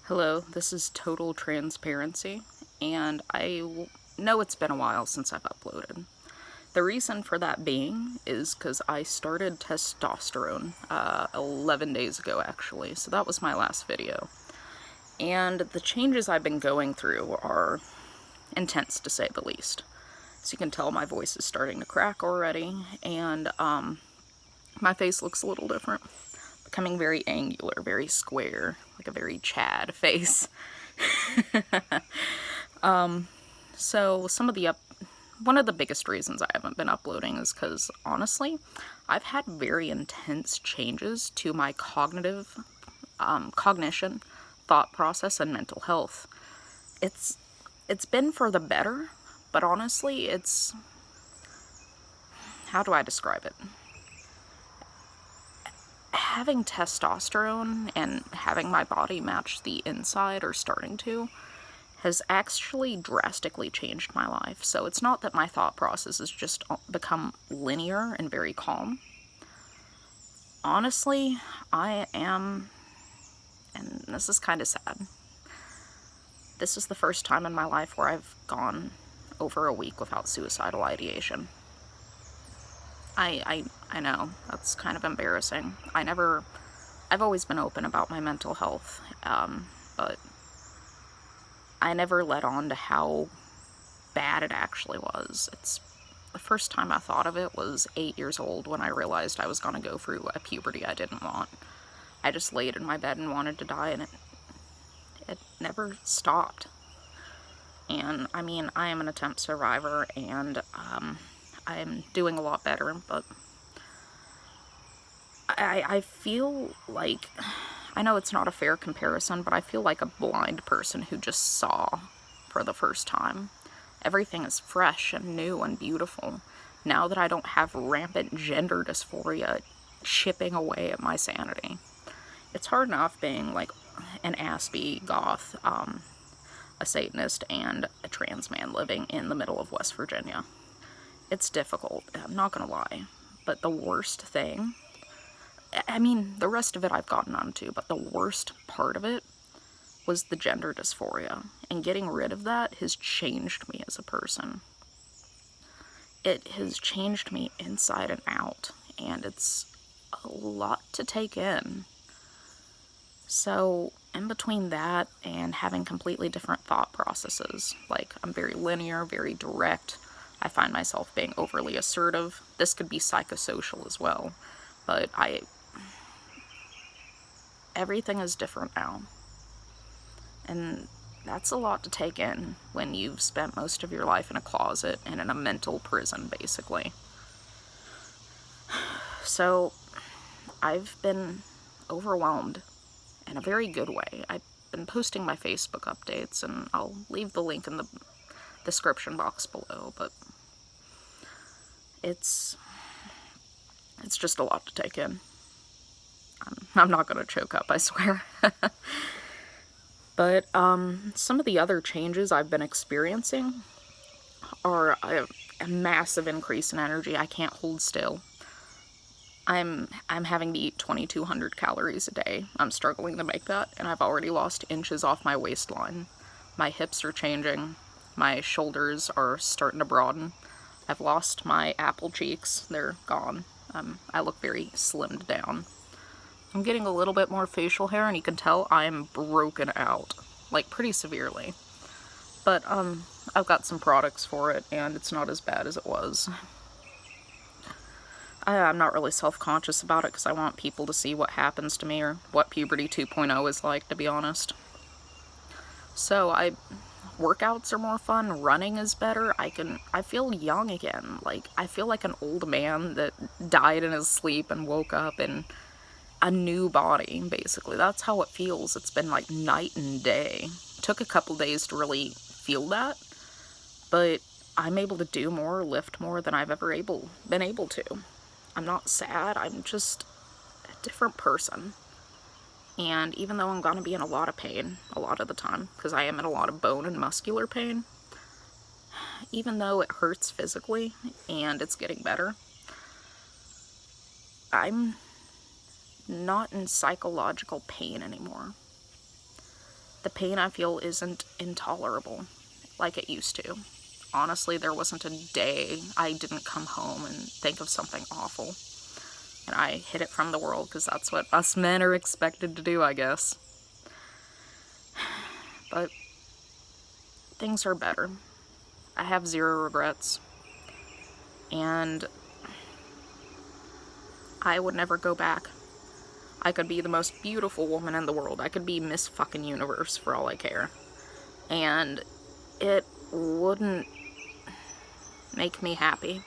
Hello, this is Total Transparency, and know it's been a while since I've uploaded. The reason for that being is because I started testosterone 11 days ago, actually, so that was my last video. And the changes I've been going through are intense, to say the least. So you can tell my voice is starting to crack already, and my face looks a little different. Becoming very angular, very square, like a very Chad face. So one of the biggest reasons I haven't been uploading is because, honestly, I've had very intense changes to my cognition, thought process, and mental health. It's been for the better, but honestly, how do I describe it? Having testosterone and having my body match the inside, or starting to, has actually drastically changed my life. So it's not that my thought process has just become linear and very calm. Honestly, I am, and this is kind of sad, this is the first time in my life where I've gone over a week without suicidal ideation. I know, that's kind of embarrassing. I've always been open about my mental health, but I never let on to how bad it actually was. The first time I thought of it was 8 years old, when I realized I was going to go through a puberty I didn't want. I just laid in my bed and wanted to die, and it never stopped. And I mean, I am an attempt survivor, and I'm doing a lot better, but I feel like, I know it's not a fair comparison, but I feel like a blind person who just saw for the first time. Everything is fresh and new and beautiful, now that I don't have rampant gender dysphoria chipping away at my sanity. It's hard enough being like an aspie goth, a Satanist, and a trans man living in the middle of West Virginia. It's difficult, I'm not gonna lie, but the worst thing, I mean, the rest of it I've gotten onto, but the worst part of it was the gender dysphoria, and getting rid of that has changed me as a person. It has changed me inside and out, and it's a lot to take in. So, in between that and having completely different thought processes, like I'm very linear, very direct, I find myself being overly assertive. This could be psychosocial as well, but everything is different now. And that's a lot to take in when you've spent most of your life in a closet and in a mental prison, basically. So, I've been overwhelmed in a very good way. I've been posting my Facebook updates, and I'll leave the link in the description box below, but it's just a lot to take in. I'm not gonna choke up, I swear. But some of the other changes I've been experiencing are a massive increase in energy. I can't hold still. I'm having to eat 2,200 calories a day. I'm struggling to make that, and I've already lost inches off my waistline. My hips are changing. My shoulders are starting to broaden. I've lost my apple cheeks. They're gone. I look very slimmed down. I'm getting a little bit more facial hair, and you can tell I'm broken out, like pretty severely. But I've got some products for it, and it's not as bad as it was. I'm not really self-conscious about it because I want people to see what happens to me, or what puberty 2.0 is like, to be honest. So workouts are more fun, running is better, I feel young again. Like, I feel like an old man that died in his sleep and woke up in a new body, basically. That's how it feels. It's been like night and day. It took a couple days to really feel that, but I'm able to do more, lift more than I've ever been able to. I'm not sad, I'm just a different person. And even though I'm gonna be in a lot of pain a lot of the time, because I am in a lot of bone and muscular pain, even though it hurts physically and it's getting better, I'm not in psychological pain anymore. the pain I feel isn't intolerable like it used to. Honestly, there wasn't a day I didn't come home and think of something awful. And I hid it from the world because that's what us men are expected to do, I guess. But things are better. I have zero regrets. And I would never go back. I could be the most beautiful woman in the world. I could be Miss fucking Universe for all I care. And it wouldn't make me happy.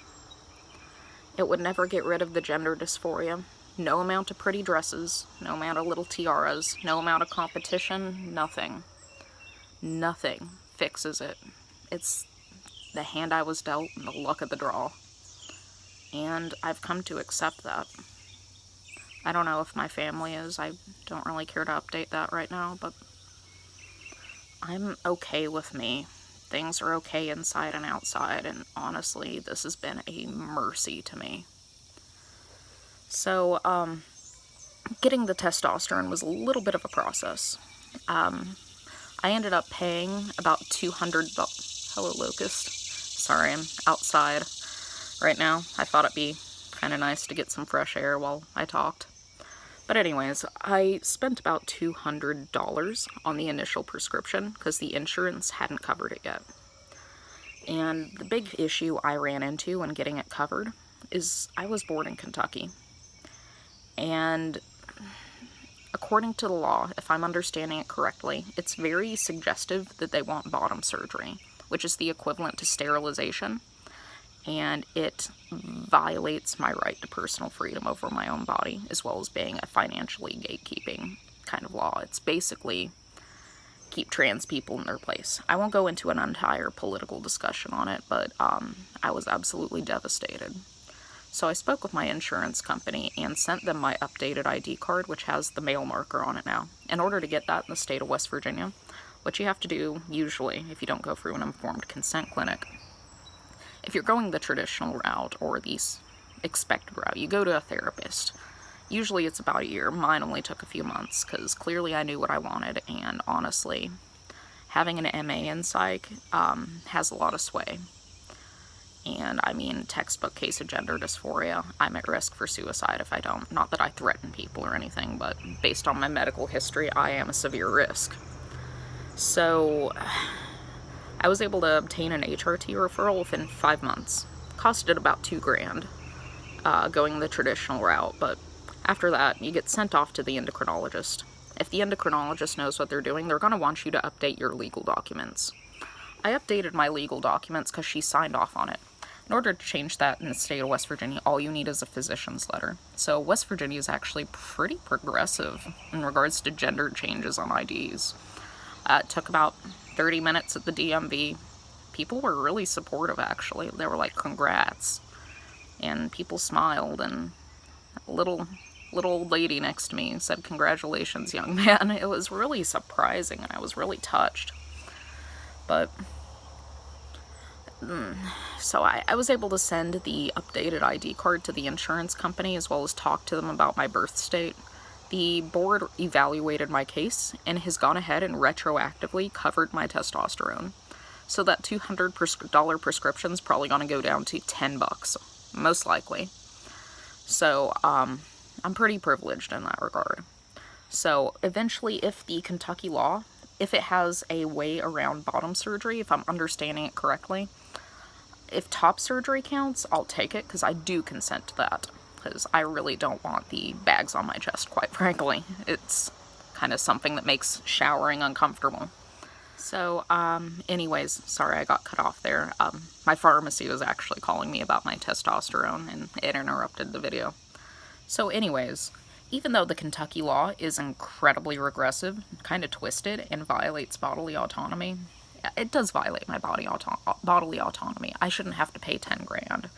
It would never get rid of the gender dysphoria. No amount of pretty dresses, no amount of little tiaras, no amount of competition, nothing. Nothing fixes it. It's the hand I was dealt and the luck of the draw. And I've come to accept that. I don't know if my family is. I don't really care to update that right now, but I'm okay with me. Things are okay inside and outside, and honestly, this has been a mercy to me. So, getting the testosterone was a little bit of a process. I ended up paying about $200. Hello, Locust. Sorry, I'm outside right now. I thought it'd be kind of nice to get some fresh air while I talked. But anyways, I spent about $200 on the initial prescription because the insurance hadn't covered it yet. And the big issue I ran into when getting it covered is I was born in Kentucky. And according to the law, if I'm understanding it correctly, it's very suggestive that they want bottom surgery, which is the equivalent to sterilization. And it violates my right to personal freedom over my own body, as well as being a financially gatekeeping kind of law. It's basically keep trans people in their place. I won't go into an entire political discussion on it, but I was absolutely devastated. So I spoke with my insurance company and sent them my updated ID card, which has the male marker on it now. In order to get that in the state of West Virginia, what you have to do, usually, if you don't go through an informed consent clinic, if you're going the traditional route or the expected route, you go to a therapist. Usually it's about a year. Mine only took a few months because clearly I knew what I wanted, and honestly, having an MA in psych has a lot of sway. And I mean, textbook case of gender dysphoria. I'm at risk for suicide if I don't. Not that I threaten people or anything, but based on my medical history, I am a severe risk. So I was able to obtain an HRT referral within 5 months. Costed about $2,000 going the traditional route, but after that, you get sent off to the endocrinologist. If the endocrinologist knows what they're doing, they're going to want you to update your legal documents. I updated my legal documents because she signed off on it. In order to change that in the state of West Virginia, all you need is a physician's letter. So West Virginia is actually pretty progressive in regards to gender changes on IDs. It took about 30 minutes at the DMV. People were really supportive, actually. They were like, congrats. And people smiled, and a little old lady next to me said, congratulations, young man. It was really surprising, and I was really touched. But so I was able to send the updated ID card to the insurance company, as well as talk to them about my birth state. The board evaluated my case and has gone ahead and retroactively covered my testosterone. So that $200 prescription is probably going to go down to $10, most likely. So I'm pretty privileged in that regard. So eventually, if the Kentucky law, if it has a way around bottom surgery, if I'm understanding it correctly, if top surgery counts, I'll take it, because I do consent to that. Because I really don't want the bags on my chest, quite frankly. It's kind of something that makes showering uncomfortable. So, anyways, sorry I got cut off there. My pharmacy was actually calling me about my testosterone, and it interrupted the video. So anyways, even though the Kentucky law is incredibly regressive, kind of twisted, and violates bodily autonomy, it does violate my bodily autonomy. I shouldn't have to pay $10,000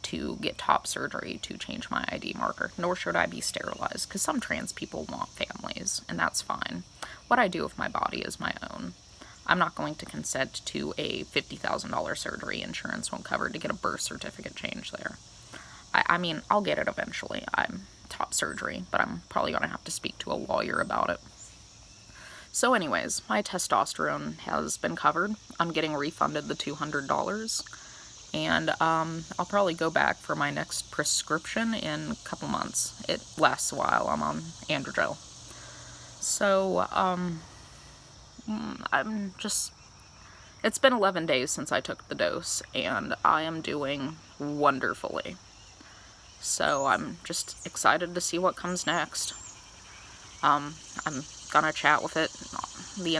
to get top surgery to change my ID marker, nor should I be sterilized, because some trans people want families, and that's fine. What I do with my body is my own. I'm not going to consent to a $50,000 surgery insurance won't cover to get a birth certificate change there. I mean, I'll get it eventually. I'm top surgery, but I'm probably going to have to speak to a lawyer about it. So anyways, my testosterone has been covered. I'm getting refunded the $200. And I'll probably go back for my next prescription in a couple months. It lasts a while. I'm on androgel. So, it's been 11 days since I took the dose, and I am doing wonderfully. So I'm just excited to see what comes next. I'm gonna chat with it the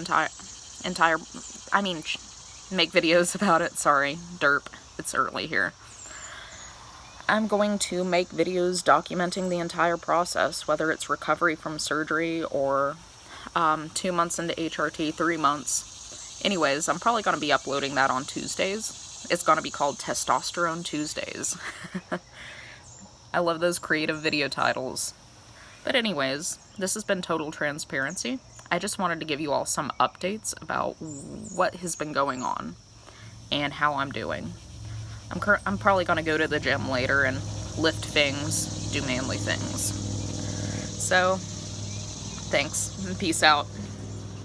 make videos about it. Sorry, derp. It's early here. I'm going to make videos documenting the entire process, whether it's recovery from surgery or 2 months into HRT, 3 months. Anyways, I'm probably going to be uploading that on Tuesdays. It's going to be called Testosterone Tuesdays. I love those creative video titles. But anyways, this has been Total Transparency. I just wanted to give you all some updates about what has been going on and how I'm doing. I'm probably going to go to the gym later and lift things, do manly things. So, thanks, and peace out.